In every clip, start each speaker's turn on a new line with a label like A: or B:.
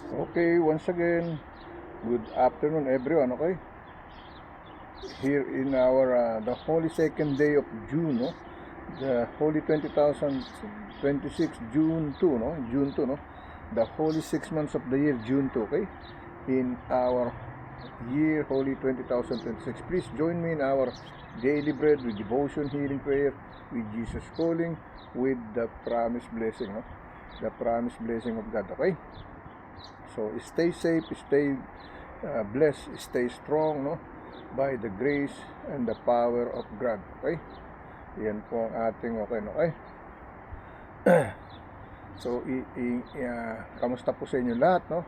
A: Okay, once again, good afternoon everyone, okay? Here in our, the holy second day of June, no? The holy 2026, June 2, no? June 2, no? The holy 6 months of the year, June 2, okay? In our year, holy 2026. Please join me in our daily bread with devotion, healing prayer, with Jesus calling, with the promised blessing, no? The promised blessing of God, okay? So stay safe, stay blessed, stay strong, no? By the grace and the power of God. Okay? Yan po ang ating okay. So, kamusta po sa inyo lahat, no?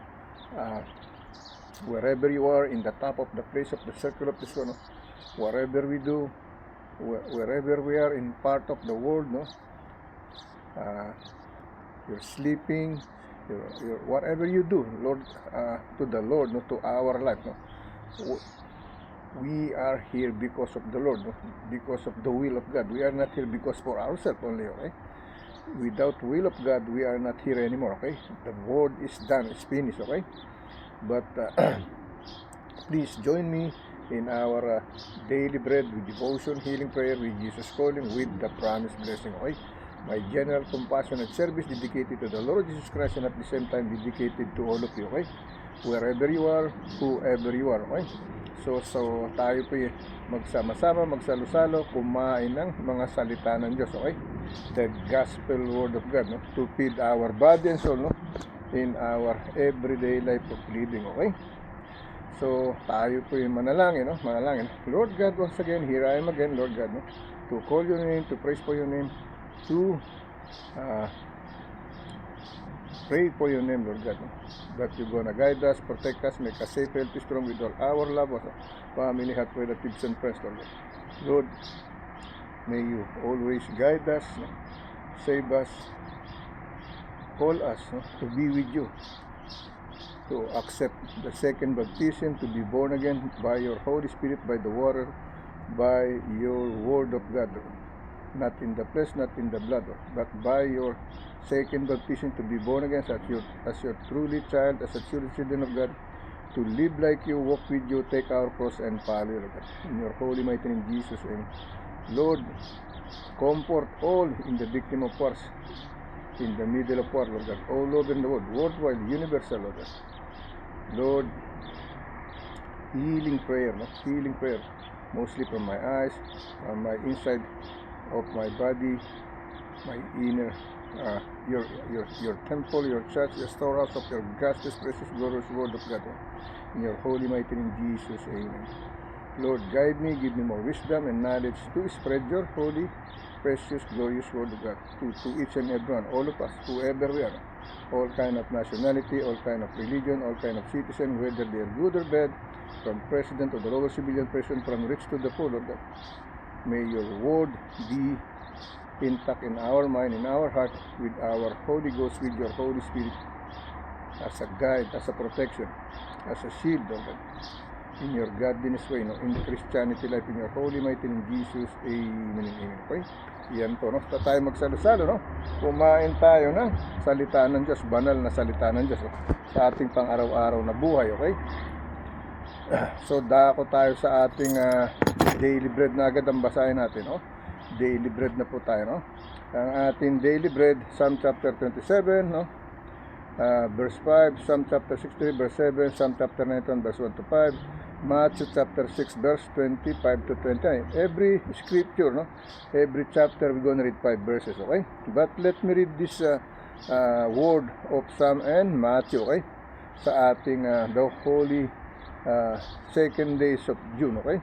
A: Wherever you are, in the top of the place of the circle of the sun, no? Wherever we do, wherever we are in part of the world, no? You're sleeping, whatever you do, Lord, to the Lord, no, to our life, no, we are here because of the Lord, no, because of the will of God. We are not here because for ourselves only, okay? Without will of God, we are not here anymore, okay? The word is done, it's finished, okay? But please join me in our daily bread with devotion, healing prayer, with Jesus calling, with the promised blessing, okay? My general compassionate service dedicated to the Lord Jesus Christ and at the same time dedicated to all of you, okay? Wherever you are, whoever you are, okay? So tayo po magsama-sama, magsalo-salo, kumain ng mga salita ng Diyos, okay? The gospel word of God, no? To feed our body and soul, no? In our everyday life of living, okay? So tayo po manalangin, no? Manalangin. Lord God, once again, here I am again, Lord God, no? To call your name, to praise for your name, to pray for your name, Lord God, no? That you're gonna guide us, protect us, make us safe, healthy, strong with all our loved ones, family, health, relatives, and friends, Lord. Lord, may you always guide us, no? Save us, call us, no? To be with you, to accept the second baptism, to be born again by your Holy Spirit, by the water, by your word of God, not in the flesh, not in the blood, but by your second baptism, to be born again as your truly child, as a truly children of God, to live like you, walk with you, take our cross and follow you, Lord God. In your holy mighty name, Jesus, and Lord, comfort all in the victim of wars, in the middle of war, Lord God, all over in the world, worldwide, universal, Lord God. Lord, healing prayer, no? Healing prayer, mostly from my eyes, from my inside of my body, my inner, your temple, your church, your storehouse of your gracious, precious, glorious word of God. In your holy mighty name, Jesus, amen. Lord, guide me, give me more wisdom and knowledge to spread your holy, precious, glorious word of God to each and everyone, all of us, whoever we are, all kind of nationality, all kind of religion, all kind of citizen, whether they are good or bad, from president to the lowest civilian person, from rich to the poor, Lord God. May your word be intact in our mind, in our heart, with our Holy Ghost, with your Holy Spirit, as a guide, as a protection, as a shield, Lord God, in your godliness way, no? In the Christianity life, in your holy mighty name, Jesus, amen and amen. Okay? Yan po, no? Tayo magsalo-salo, no? Kumain tayo ng salita ng Diyos, banal na salita ng Diyos, no? Sa ating pang-araw-araw na buhay, okay? So, dako tayo sa ating daily bread na agad ang basahin natin, no? Daily bread na po tayo, no? Ang ating daily bread, Psalm chapter 27, no? Verse 5, Psalm chapter 63, verse 7, Psalm chapter 91, verse 1 to 5, Matthew chapter 6, verse 25 to 29. Every scripture, no? Every chapter, we're gonna read 5 verses, okay? But let me read this word of Psalm and Matthew, okay? Sa ating the holy second days of June, okay?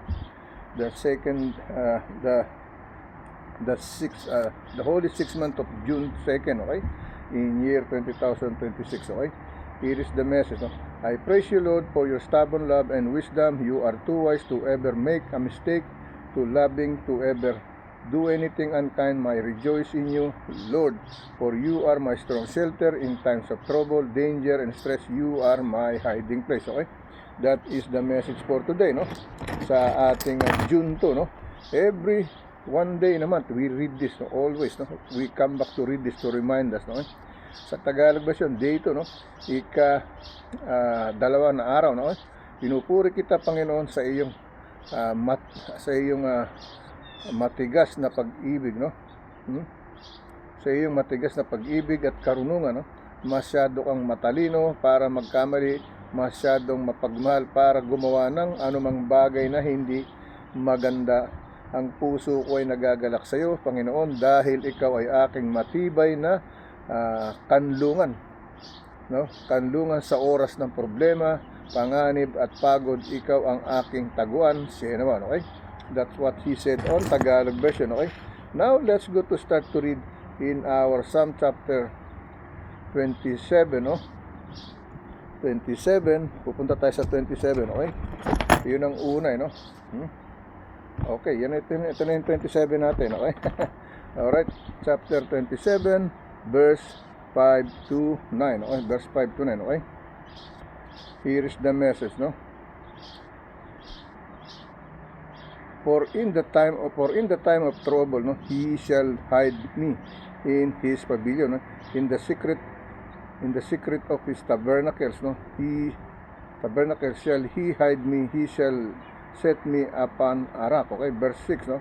A: The second, the holy 6 month of June 2nd, okay? In year 2026, okay? Here is the message, no? I praise you, Lord, for your stubborn love and wisdom. You are too wise to ever make a mistake, too loving to ever do anything unkind. I rejoice in you, Lord, for you are my strong shelter in times of trouble, danger, and stress. You are my hiding place, okay? That is the message for today, no? Sa ating June 2, no? Every one day in a month, we read this, no? Always, no? We come back to read this to remind us, no? Sa Tagalog version, day 2, no? Dalawa na araw, no? Pinupuri kita, Panginoon, sa iyong matigas na pag-ibig, no? Sa iyong matigas na pag-ibig at karunungan, no? Masyado kang matalino para magkamali, masyadong mapagmahal para gumawa ng anumang bagay na hindi maganda. Ang puso ko ay nagagalak sa iyo, Panginoon, dahil ikaw ay aking matibay na kanlungan, no? Kanlungan sa oras ng problema, panganib at pagod, ikaw ang aking taguan. Siya naman, okay? That's what he said on Tagalog version, okay? Now, let's go to start to read in our Psalm chapter 27, no? 27, pupunta tayo sa 27, okay? Yun ang una, no? Okay, ito na yung 27 natin, okay? Alright, chapter 27, verse 5 to 9, okay? Verse 5 to 9, okay? Here is the message, no? For in the time of trouble, no, he shall hide me in his pavilion, no? In the secret of his tabernacles, no? Shall he hide me, he shall set me upon a rock. Okay, verse 6, no?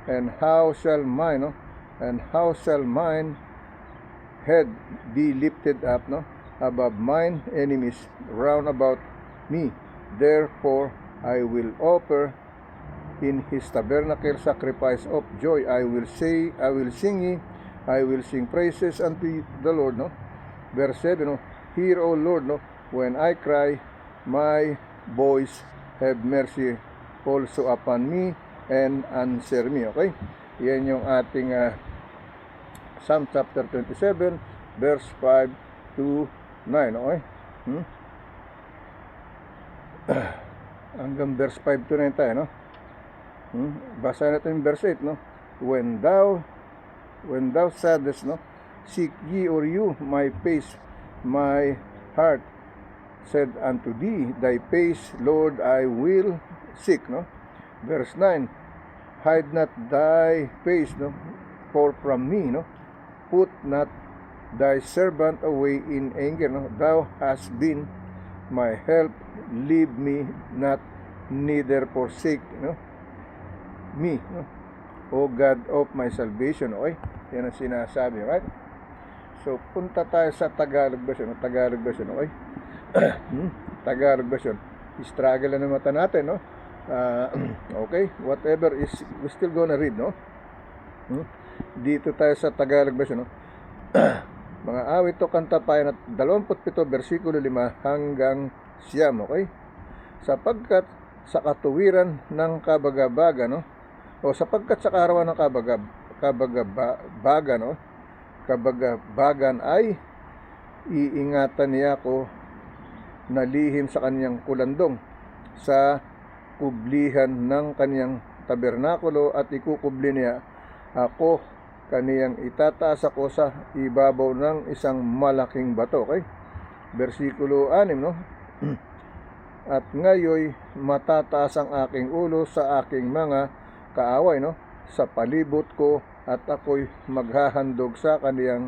A: And how shall mine head be lifted up, no, above mine enemies round about me? Therefore I will offer in his tabernacle sacrifice of joy. I will sing praises unto the Lord, no? Verse 7, no? Hear, O Lord, no, when I cry, my voice, have mercy also upon me and answer me. Okay, yan yung ating Psalm chapter 27, verse 5 to 9, okay? Hanggang verse 5 to 9 tayo, no? Basa natin yung verse 8, no? When thou saddest, no, seek ye or you my face, my heart said unto thee, thy face, Lord, I will seek, no? Verse 9, hide not thy face, no, for from me, no? Put not thy servant away in anger, no? Thou hast been my help, leave me not, neither forsake, no, me, no, O God of my salvation. Okay, yan ang sinasabi, right? So, punta tayo sa Tagalog version, okay? Tagalog version. Struggle na mata natin, no? Okay, whatever is, we still gonna read, no? Dito tayo sa Tagalog version, no? Mga awit to kanta payan at 27 versikulo 5 hanggang 9, okay? Sapagkat sa katuwiran ng kabagabaga, no? O sapagkat sa kaarawan ng kabagabagan, no? Kabagabagan ay iingatan niya ako na lihim sa kaniyang kulandong, sa kublihan ng kaniyang tabernakulo, at ikukubli niya ako, kaniyang itataas ako sa ibabaw ng isang malaking bato. Okay? Versikulo 6, no? At ngayoy matataas ang aking ulo sa aking mga kaaway, no, sa palibot ko, at ako'y maghahandog sa kaniyang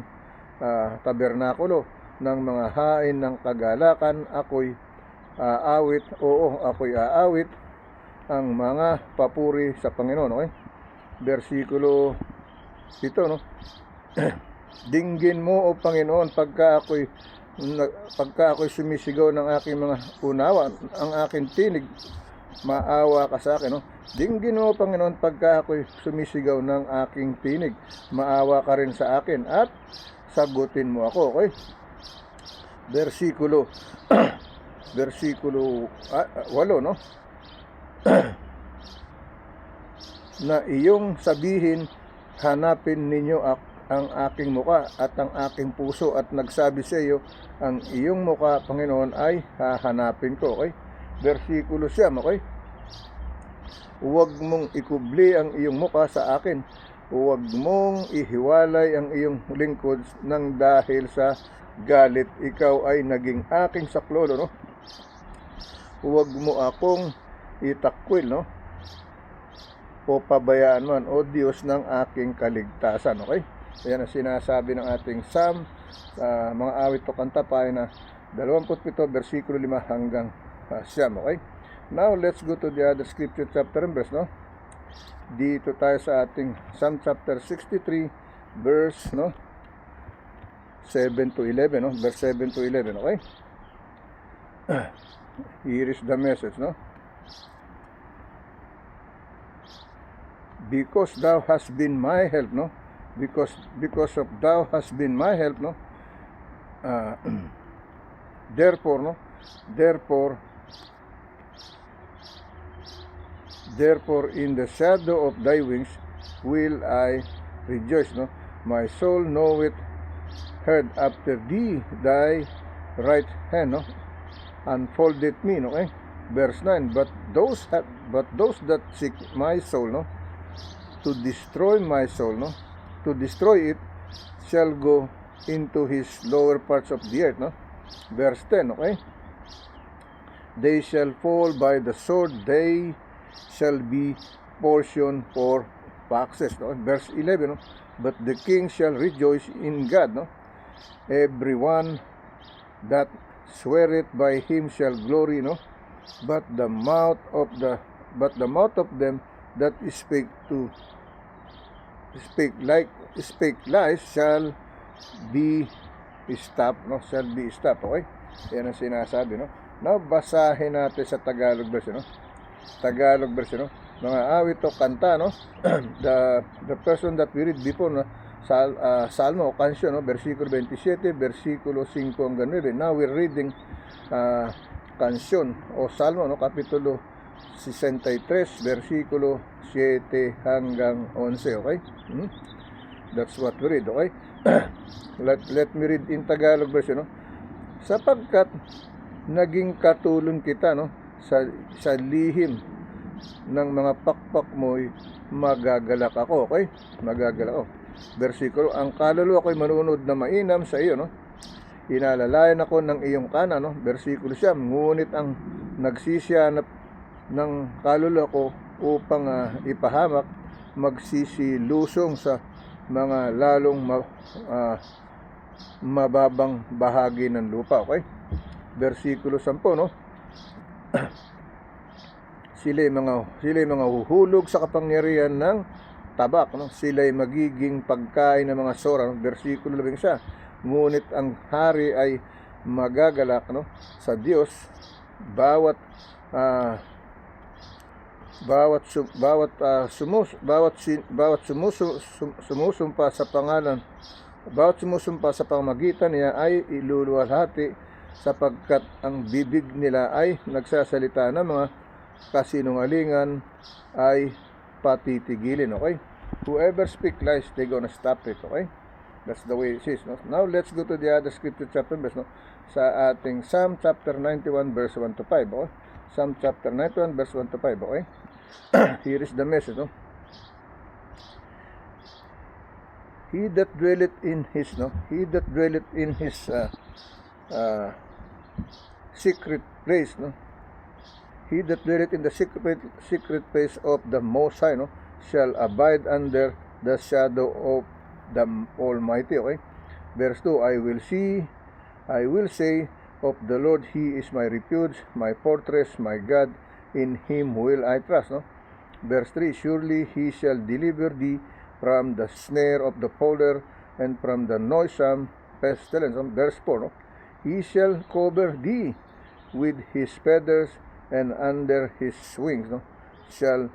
A: tabernakulo ng mga hain ng kagalakan. Ako'y aawit ang mga papuri sa Panginoon. Okay? Versikulo 7, no? Dinggin mo, O Panginoon, pagka ako'y sumisigaw ng aking mga unawa, ang aking tinig, maawa ka sa akin, no? Dinggin mo, Panginoon, pagka ako'y sumisigaw ng aking tinig, maawa ka rin sa akin at sagutin mo ako. Okay? Versikulo 8, no? Na iyong sabihin, hanapin ninyo ang aking muka at ang aking puso, at nagsabi sa iyo, ang iyong muka, Panginoon, ay hahanapin ko. Okay? Versikulo 9, okay? Huwag mong ikubli ang iyong muka sa akin, huwag mong ihiwalay ang iyong lingkod nang dahil sa galit ikaw ay naging aking saklolo, no? Huwag mo akong itakwil, no, o pabayaan man, O Diyos ng aking kaligtasan. Okay? Ayan ang sinasabi ng ating Psalm Sa mga awit o kanta, pahina 27, versikulo 5 hanggang 9, okay? Now, let's go to the other scripture chapter and verse, no? Dito tayo sa ating Psalm chapter 63, verse, no? 7 to 11, no? Verse 7 to 11, okay? Here is the message, no? Because thou hast been my help, no? Because of thou hast been my help, no? Therefore, no? Therefore, in the shadow of thy wings will I rejoice, no? My soul knoweth heard after thee, thy right hand, no? Unfolded me, no? Okay? Verse 9, but those that seek my soul, no? To destroy my soul, no? To destroy it, shall go into his lower parts of the earth, no? Verse 10, okay? They shall fall by the sword, they shall be portion for foxes, no? Verse 11, no? But the king shall rejoice in God, no? Everyone that sweareth by him shall glory, no? But the mouth of them that speak lies shall be stopped, no? Shall be stopped, okay? Yan ang sinasabi, no? Now, basahin natin sa Tagalog version, no? Tagalog version, no? Mga awit o kanta, no? the person that we read before, no? Salmo o kansyon, no? Versikulo 27, versikulo 5 hanggang 9. Now, we're reading kansyon o salmo, no? Kapitulo 63, versikulo 7 hanggang 11, okay? That's what we read, okay? let me read in Tagalog version, no? Sapagkat naging katulong kita, no? Sa lihim ng mga pakpak mo'y magagalak ako, okay? Magagalak ako. Versikulo, ang kaluluwa ko'y manunod na mainam sa iyo, no? Inalalayan ako ng iyong kanan, no? Versikulo 9, ngunit ang nagsisiyanap ng kaluluwa ko upang ipahamak, magsisilusong sa mga lalong mababang bahagi ng lupa, okay? Versikulo 10, no? Sila'y mga huhulog sa kapangyarihan ng tabak, no? Sila'y magiging pagkain ng mga sora, no? Versikulo 11, ngunit ang hari ay magagalak, no? Sa Diyos, bawat sumusumpa sa pangalan, bawat sumusumpa sa pamagitan niya ay iluluwalhati, sapagkat ang bibig nila ay nagsasalita ng mga kasinungalingan ay patitigilin, okay? Whoever speak lies, they gonna stop it, okay? That's the way it is, no? Now, let's go to the other scripture chapter verse, no? Sa ating Psalm chapter 91, verse 1 to 5, okay? Psalm chapter 91, verse 1 to 5, okay? Here is the message, no? He that dwelleth in his, no? He that dwelleth in his secret place, no? He that dwelleth in the secret place of the Most High, no? Shall abide under the shadow of the Almighty, okay? Verse 2, I will say of the Lord, He is my refuge, my fortress, my God, in Him will I trust, no? Verse 3, surely He shall deliver thee from the snare of the fowler and from the noisome pestilence. Verse 4, no? He shall cover thee with his feathers, and under his wings, no? Shall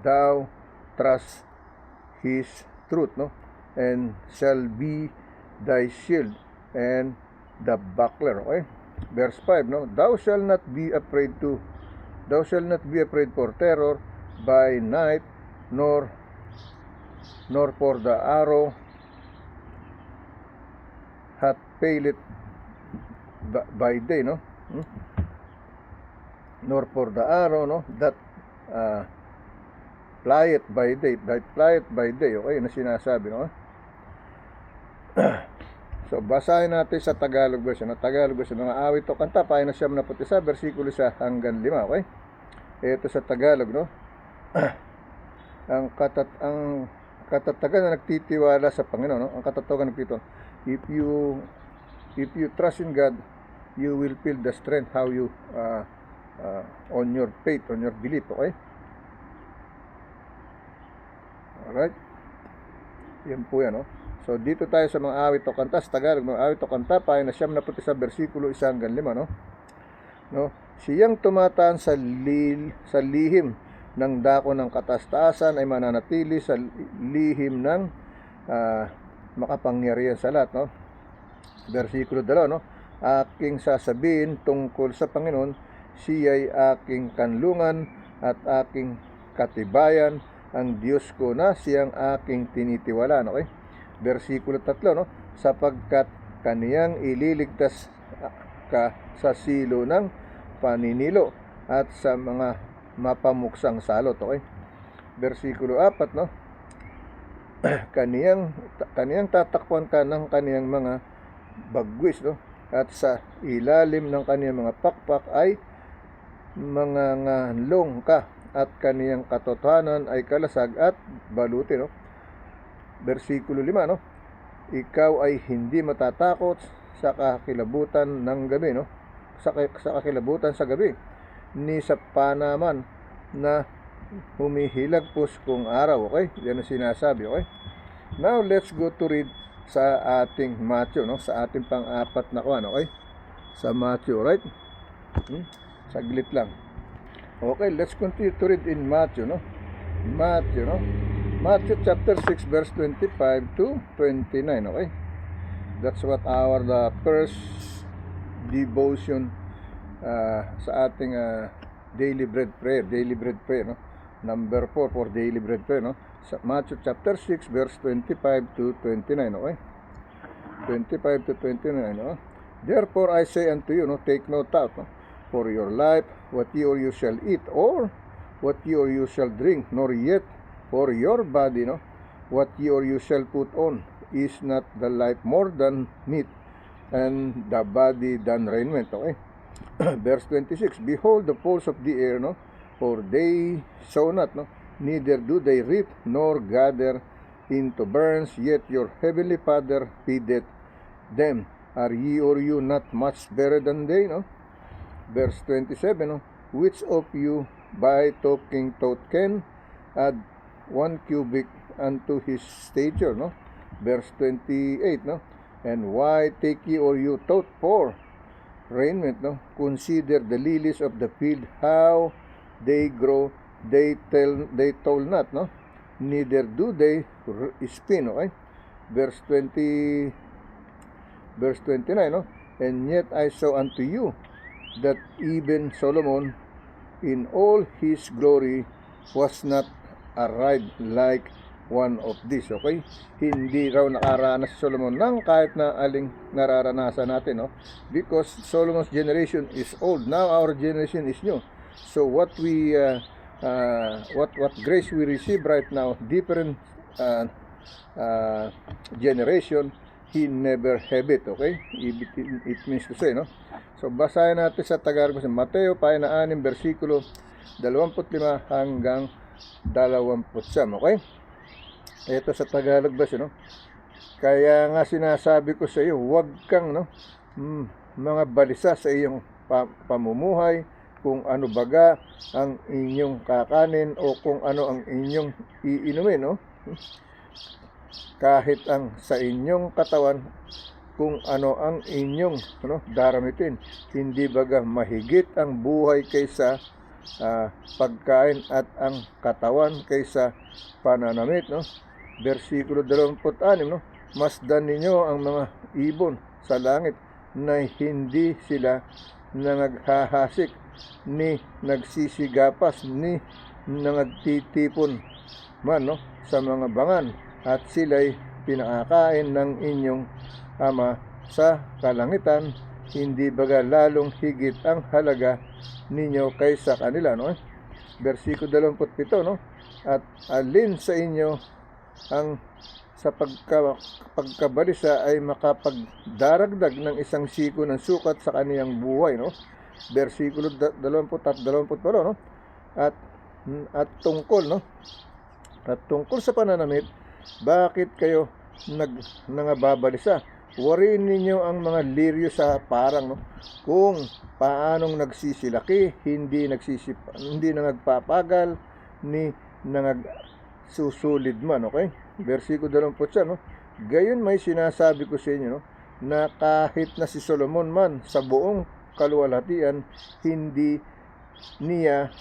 A: thou trust his truth, no? And shall be thy shield and the buckler, okay? Verse 5, no? Thou shalt not be afraid for terror by night, nor for the arrow hath faileth by day, no? Nor for the arrow, no? That flieth by day, okay? Na sinasabi, no? So, basahin natin sa Tagalog version, no? Tagalog version, mga awit o kanta, pahina 71, versikulo 1 hanggang 5, okay? Ito sa Tagalog, no? ang katatagan na nagtitiwala sa Panginoon, no? Ang katatagan na nagtitiwala. if you trust in God, you will feel the strength how you on your faith, on your belief. Okay, alright, yan po yan. So dito tayo sa mga awit o kanta sa Tagalog. Mga awit o kanta, pahina 71 versikulo 1 hanggang 5. Siyang tumataan sa lihim ng dako ng katastasan ay mananatili sa lihim ng makapangyarihan sa lahat. Versikulo 2, aking sasabihin tungkol sa Panginoon, siya'y aking kanlungan at aking katibayan, ang Diyos ko na siyang aking tinitiwalaan. Okay? Versikulo 3, sapagkat kaniyang ililigtas ka sa silo ng paninilo at sa mga mapamuksang salot. Okay? Versikulo 4, kaniyang tatakpan ka ng kaniyang mga bagwis, at sa ilalim ng kaniyang mga pakpak ay mga ngalong ka, at kaniyang katotohanan ay kalasag at baluti. Versikulo 5, ikaw ay hindi matatakot sa kakilabutan ng gabi, sa kakilabutan sa gabi, ni sa panaman na humihilagpos kung araw. Okay, yan ang sinasabi. Okay, now let's go to read sa ating Matthew, sa ating pang-apat na kuwan. Okay, sa Matthew, right? Saglit lang. Okay, let's continue to read in Matthew. Matthew chapter 6 verse 25 to 29. Okay, that's what the first devotion sa ating daily bread prayer. Number 4 for daily bread prayer. Sa Matthew chapter 6 verse 25 to 29. Okay, 25 to 29. Therefore I say unto you, take no thought for your life, what ye or you shall eat, or what ye or you shall drink, nor yet for your body, what ye or you shall put on. Is not the life more than meat, and the body than raiment. Okay. Verse 26, behold the fowls of the air, for they sow not, neither do they reap nor gather into barns, yet your heavenly Father feedeth them. Are ye or you not much better than they? Verse 27, which of you by taking thought can add 1 cubit unto his stature? Verse 28, and why take ye or you thought for raiment? Consider the lilies of the field, how they grow, they toil not, neither do they spin. Okay? Verse 29, and yet I saw unto you that even Solomon in all his glory was not arrayed like one of these. Okay, hindi raw nakaranas si Solomon ng kahit na aling nararanasan natin, because Solomon's generation is old. Now our generation is new. So what we what grace we receive right now, different generation, he never have it. Okay, it means to say, so basahin natin sa Tagalog sa Mateo pahina 6 versikulo 25 hanggang 29. Okay, ito sa Tagalog version. Kaya nga sinasabi ko sa iyo, huwag kang mga balisa sa iyong pamumuhay, kung ano baga ang inyong kakanin o kung ano ang inyong iinumin, kahit ang sa inyong katawan, kung ano ang inyong daramitin. Hindi baga mahigit ang buhay kaysa pagkain at ang katawan kaysa pananamit. Versikulo 26, masdan ninyo ang mga ibon sa langit, na hindi sila naghahasik, ni nagsisigapas, ni nagtitipon man sa mga bangan, at sila'y pinakakain ng inyong Ama sa kalangitan. Hindi baga lalong higit ang halaga ninyo kaysa kanila. Versikulo 27, at alin sa inyo ang sa pagkabalisa ay makapagdaragdag ng isang siko ng sukat sa kaniyang buhay. Versikulo 28, at tungkol sa pananamit, bakit kayo nangababalisa? Wariin ninyo ang mga liryo sa parang, no? Kung paanong nagsisilaki, hindi na nagpapagal, ni nagsusulid man, okay? Versikulo 20, no? Gayon may sinasabi ko sa inyo, no, na kahit na si Solomon man sa buong kaluwalhatian, sa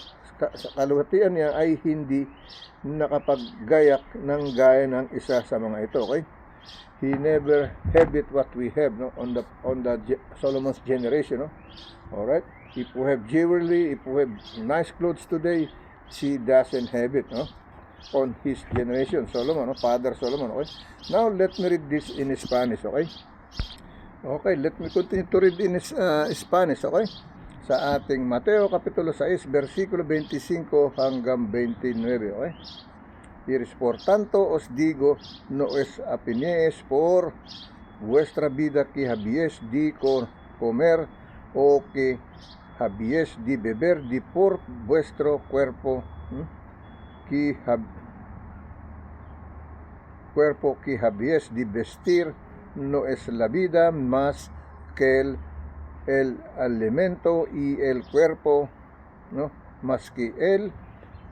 A: kaluwalhatian niya ay hindi nakapaggayak ng gaya ng isa sa mga ito, okay? He never had it what we have, no, on the Solomon's generation, no. All right. If we have jewelry, if we have nice clothes today, she doesn't have it, no, on his generation, Solomon, no, Father Solomon. Okay. Now let me read this in Spanish. Okay. Okay. Let me continue to read in Spanish. Okay. Sa ating Mateo Kapitulo 6, versikulo 25 hanggang 29. Okay. Here is, por tanto os digo, no es apinees por vuestra vida que habíais de comer o que habíais de beber, de por vuestro cuerpo que habíais de vestir. No es la vida más que el alimento y el cuerpo, no, más que el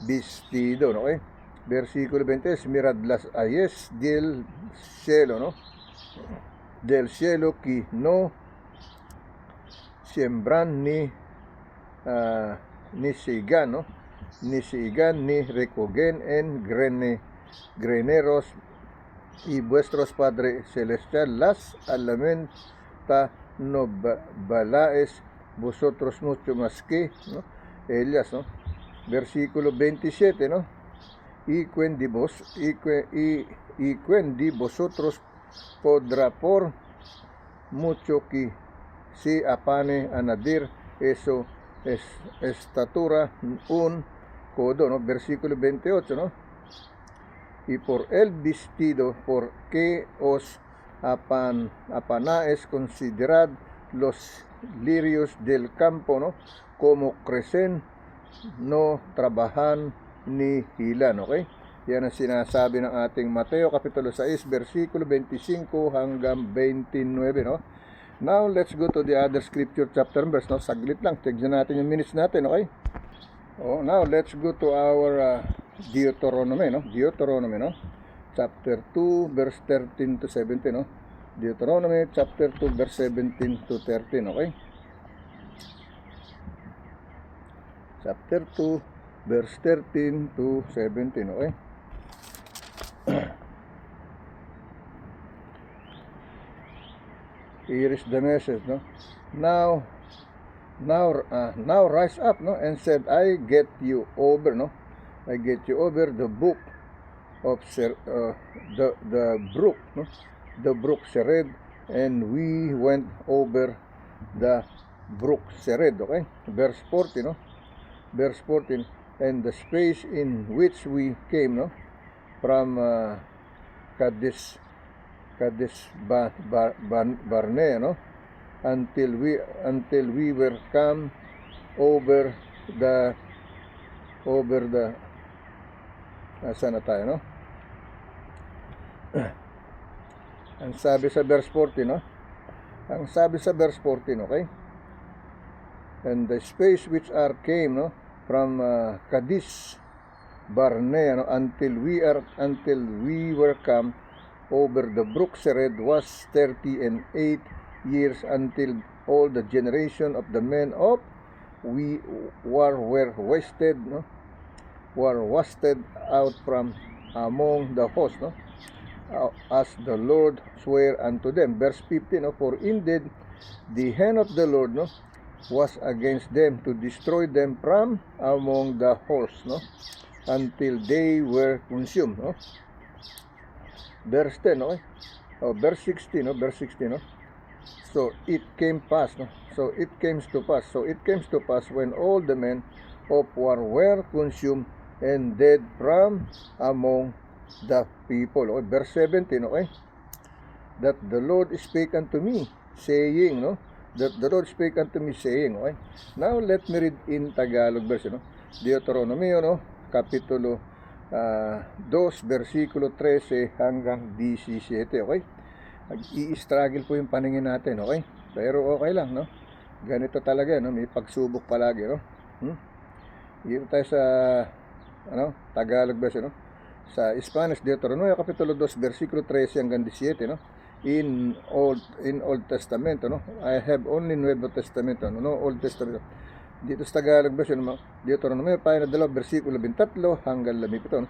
A: vestido, ¿no? Versículo 20, mirad las aves del cielo, ¿no? Del cielo, que no siembran ni sigan, ¿no? Ni sigan ni recogen en graneros, y vuestros Padres Celestial las alimenta. No balaes vosotros mucho más que, ¿no, ellas, ¿no? Versículo 27, ¿no? Y quen de vosotros podrá por mucho que se apane añadir eso es estatura un codo, ¿no? Versículo 28, ¿no? Y por el vestido, por que os apanáis, considerad los lirios del campo, ¿no, como crecen, no trabajan ni hilan, okay? Yan ang sinasabi ng ating Mateo Kapitulo 6, versikulo 25 hanggang 29, no? Now, let's go to the other scripture chapter and verse, no? Saglit lang, tignan natin yung minutes natin, okay? Oh, now, let's go to our Deuteronomy, no? Deuteronomy, no? Chapter 2, verse 13 to 17, no? Deuteronomy, chapter 2, verse 17 to 13, okay? Chapter 2, verse 13 to 17, okay? Here is the message, no? Now rise up, no, and said, I get you over, no? I get you over the book of the brook, no? The brook Sered, and we went over the brook Sered, okay? Verse 14, no? Verse 14, and the space in which we came, no, from Kadesh Barnea, no, until we were come over the saan na tayo, no? Ang sabi sa verse 14, no? Ang sabi sa verse 14, okay? And the space which came, no, from Kadesh Barnea, no, until we were come over the brook Sered was 38 years, until all the generation of the men of we were wasted, no, were wasted out from among the host, no, as the Lord sware unto them. Verse 15, no, for indeed the hand of the Lord, no, was against them to destroy them from among the hosts, no, until they were consumed, no. Verse 10, okay? Oh, verse 16, no, verse 16, no. So it came pass, no. So it came to pass when all the men of war were consumed and dead from among the people. Okay? Verse 17, okay? That the Lord spake unto me, saying, no? That the Lord spake unto me, saying, okay? Now let me read in Tagalog verse, no? Deuteronomy, no? Kapitulo 2, versikulo 13 hanggang 17, okay? i-struggle po yung paningin natin, okay? Pero okay lang, no? Ganito talaga, no? May pagsubok palagi, no? Dito tayo sa Tagalog version, no? Sa Spanish, Deuteronomio Kapitulo 2, versikulo 13 hanggang 17, no? In Old Testament, no? I have only Nuevo Testamento, no? Old Testament. Dito sa Tagalog version, no? Deuteronomio pa na 2, versikulo 23 hanggang 17, no?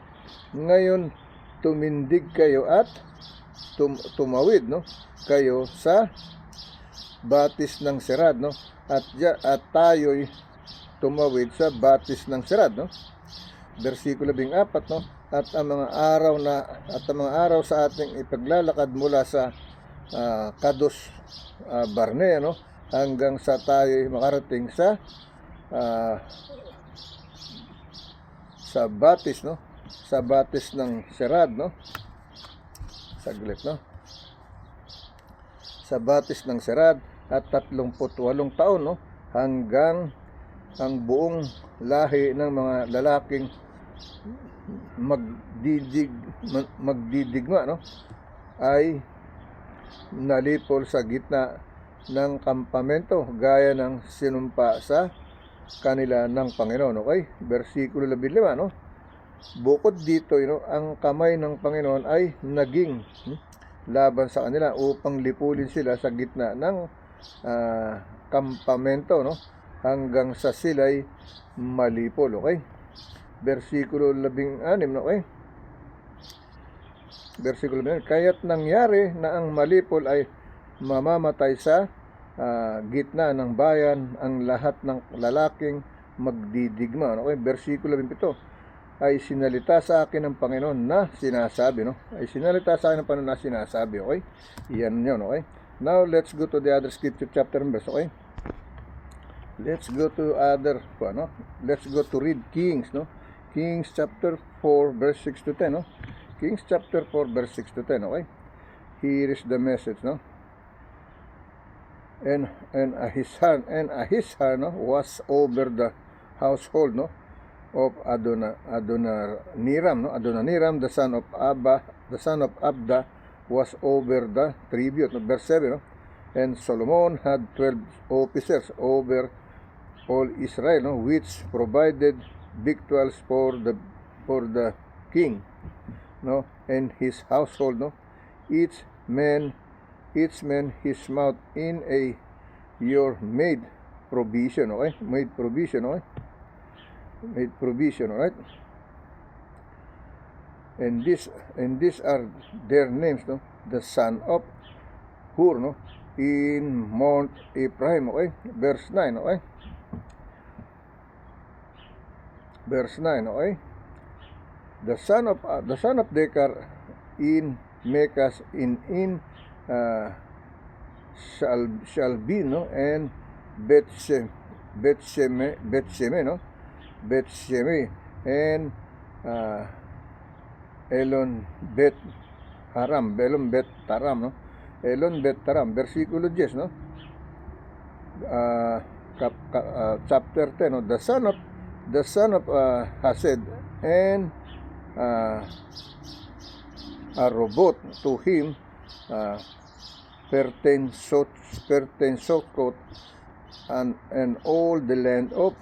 A: Ngayon, tumindig kayo at tumawid, no? Kayo sa batis ng Serad, no? At tayo'y tumawid sa batis ng Serad, no? Versikulo 14, no? At ang mga araw sa ating ipaglalakad mula sa Kados Barnea, no? Hanggang sa tayo'y makarating sa batis, no? Sa batis ng Serad, no? Saglit, no? Sa batis ng Serad at 38 taon, no? Hanggang ang buong lahi ng mga lalaking magdidigma, no? Ay nalipol sa gitna ng kampamento gaya ng sinumpa sa kanila ng Panginoon, okay? Versikulo 15, no? Bukod dito, ang kamay ng Panginoon ay naging laban sa kanila upang lipulin sila sa gitna ng kampamento, no? Hanggang sa sila'y malipol, okay? Versikulo 16, okay? Versikulo 16, kaya't nangyari na ang malipol ay mamamatay sa gitna ng bayan ang lahat ng lalaking magdidigma, okay? Versikulo 27, ay sinalita sa akin ng Panginoon na sinasabi, no? Ay sinalita sa akin ng Panginoon na sinasabi, okay? Iyan yun, okay? Now, let's go to the other scripture chapter and verse, okay? Let's go to Let's go to read Kings, no? Kings chapter 4, verse 6 to 10, no? Kings chapter 4, verse 6 to 10, okay? Here is the message, no? And Ahishar, no, was over the household, no, of Adoniram, no? Adoniram, the son of Abda, was over the tribute, no? Verse 7, no? And Solomon had 12 officers over all Israel, no, which provided victuals for the king, no, and his household, no, each man his mouth in a year made provision, okay? Made provision, okay? Made provision, right? And these are their names, no? The son of Hur, no, in Mount Ephraim, okay? Verse 9, okay? Verse 9, okay? The son of Dekar in Mekas in Shalbin, no, and Bethsheme, no, Bethsheme, and Elon Bet Taram, no, Elon Bet Taram, versikulo 10, no, chapter 10, no, the son of Hased, and a robot to him Pertensokot and all the land of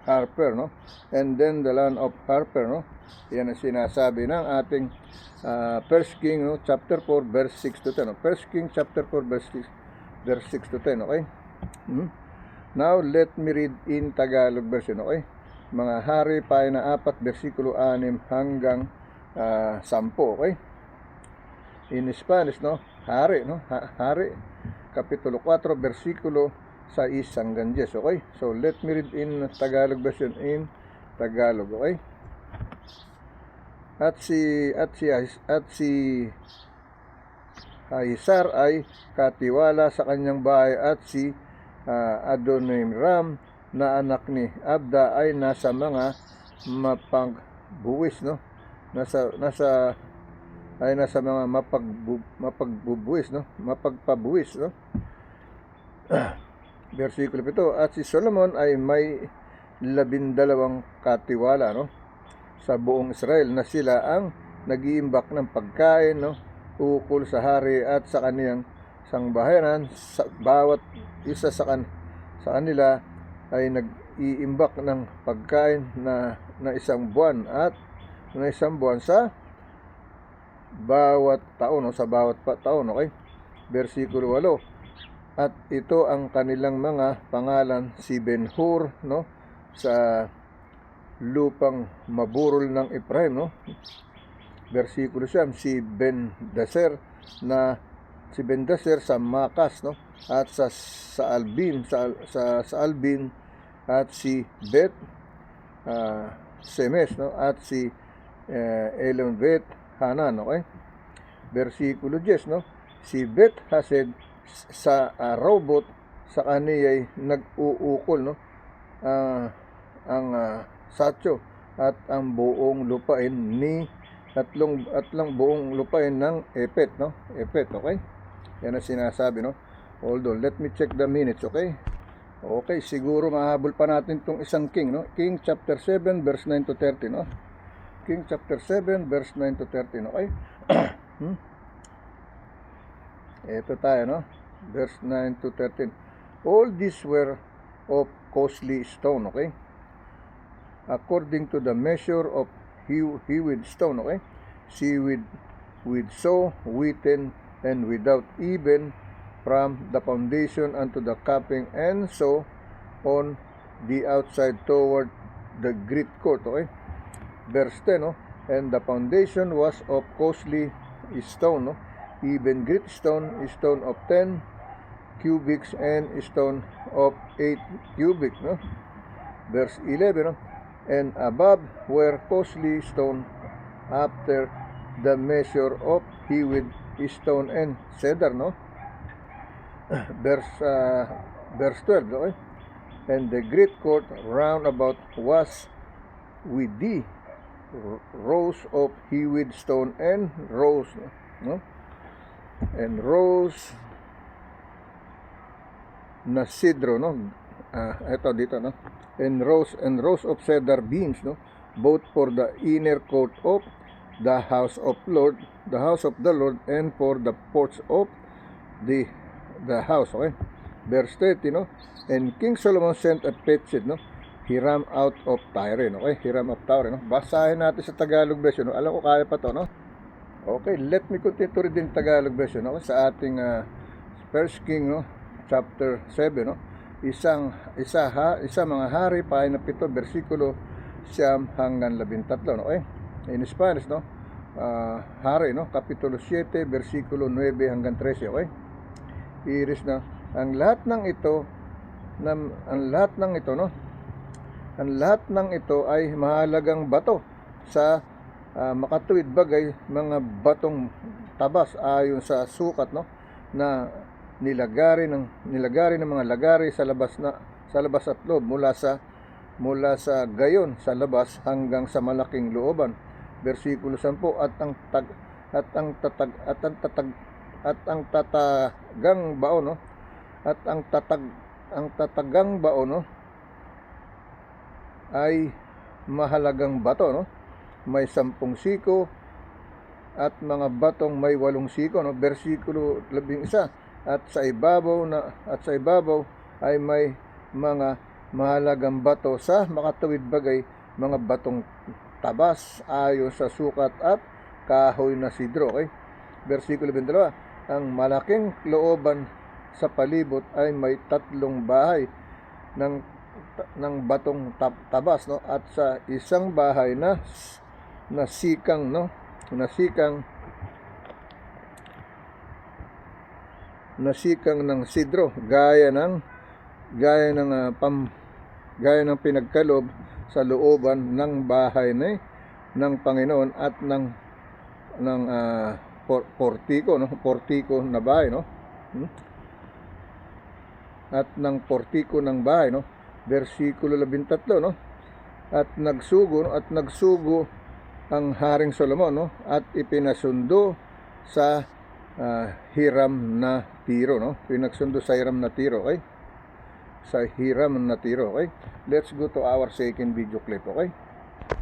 A: Harper, no? And then the land of Harper, no? Yan ang sinasabi ng ating 1 King, no? Chapter 4, verse 6 to 10, no? 1 King chapter 4, verse 6 to 10, okay? Now, let me read in Tagalog version, okay? Mga Hari, Pahina 4, versikulo 6 hanggang 10, okay? In Spanish, no? Hari, no? Hari, Kapitulo 4, versikulo 6 hanggang 10, okay? So, let me read in Tagalog version in Tagalog, okay? At si Ahishar ay katiwala sa kanyang bahay at si Adoniram na anak ni Abda ay nasa mga mapagbuwis, no? Nasa mga mapagbubuwis, no? Mapagpabuwis, no? Versikulo 7, at si Solomon ay may 12 katiwala, no, sa buong Israel na sila ang nag-iimbak ng pagkain, no, ukol sa hari at sa kaniyang sangbahayan. Sa bawat isa sa kanila ay nag-iimbak ng pagkain na isang buwan sa bawat taon, sa bawat taon, okay? Versikulo 8. At ito ang kanilang mga pangalan: si Ben-Hur, no, sa lupang maburol ng Ephraim, no. Versikulo 9, si Ben-Daser sa Makas, no, at sa Albin, sa Albin, at si Bet Semes, no, at si Elonbet Hanan, okay? Versikulo 10, no, si Bet Hased sa Robot, sa kaniya'y nag-uukol, no, ang Satyo at ang buong lupain buong lupain ng Epet, no? Epet, okay? Yan ang sinasabi, no? Hold on, let me check the minutes, okay? Okay, siguro mahabol pa natin tong isang king, no? King chapter 7 verse 9 to 13, no? King chapter 7 verse 9 to 13, okay? Ito tayo, no? Verse 9 to 13. All these were of costly stone, okay? According to the measure of hewed stone, okay? Seaweed with saw, wheaten, and without even, from the foundation unto the capping, and so on the outside toward the great court, okay? Verse 10, no? And the foundation was of costly stone, no? Even great stone of 10 cubics, and stone of 8 cubic, no? Verse 11, no? And above were costly stone after the measure of hewed stone and cedar, no? Verse 12, okay? And the great court round about was with the rows of hewed stone and rows, no? And rows na cedro, no? Ito dito, no? And rows of cedar beams, no? Both for the inner court of the house of the Lord, and for the porch of the house, okay? Verse 30, no? And King Solomon sent a petched, no? Hiram out of Tyre, okay? Hiram of Tyre, no? Basahin natin sa Tagalog version, no? Alam ko kaya pa to, no? Okay, let me continue to read din Tagalog version, no? Sa ating First King, no? Chapter 7, no? Isa mga hari, pahina 7, versikulo 9 hanggang 13, no? Okay? In Spanish, no? Hari, no? Kapitulo 7, versikulo 9 hanggang 13, okay? Iris na ang lahat ng ito, no? Ang lahat ng ito ay mahalagang bato sa makatuwid bagay, mga batong tabas ayon sa sukat, no? Na nilagari ng mga lagari sa labas at loob, mula sa gayon sa labas hanggang sa malaking looban. Versikulo 10, at ang tatagang baon, no? At ang tatagang baon, no, ay mahalagang bato, no? May 10 siko at mga batong may 8 siko, no? Versikulo 11, at sa ibabaw ay may mga mahalagang bato sa makatuwid bagay, mga batong tabas ayon sa sukat at kahoy na sidro, okay? Versikulo 22, ang malaking looban sa palibot ay may 3 bahay ng batong tabas, no? At sa isang bahay na sikang ng sidro, gaya ng pinagkalob sa looban ng bahay ng Panginoon at ng portiko, no? Portiko na bahay, no? At ng portiko ng bahay, no? Versikulo 13, no? At nagsugo ang Haring Solomon, no? At ipinasundo sa Hiram na Tiro, no? Pinagsundo sa Hiram na Tiro, okay? Sa Hiram na Tiro, okay? Let's go to our second video clip, okay?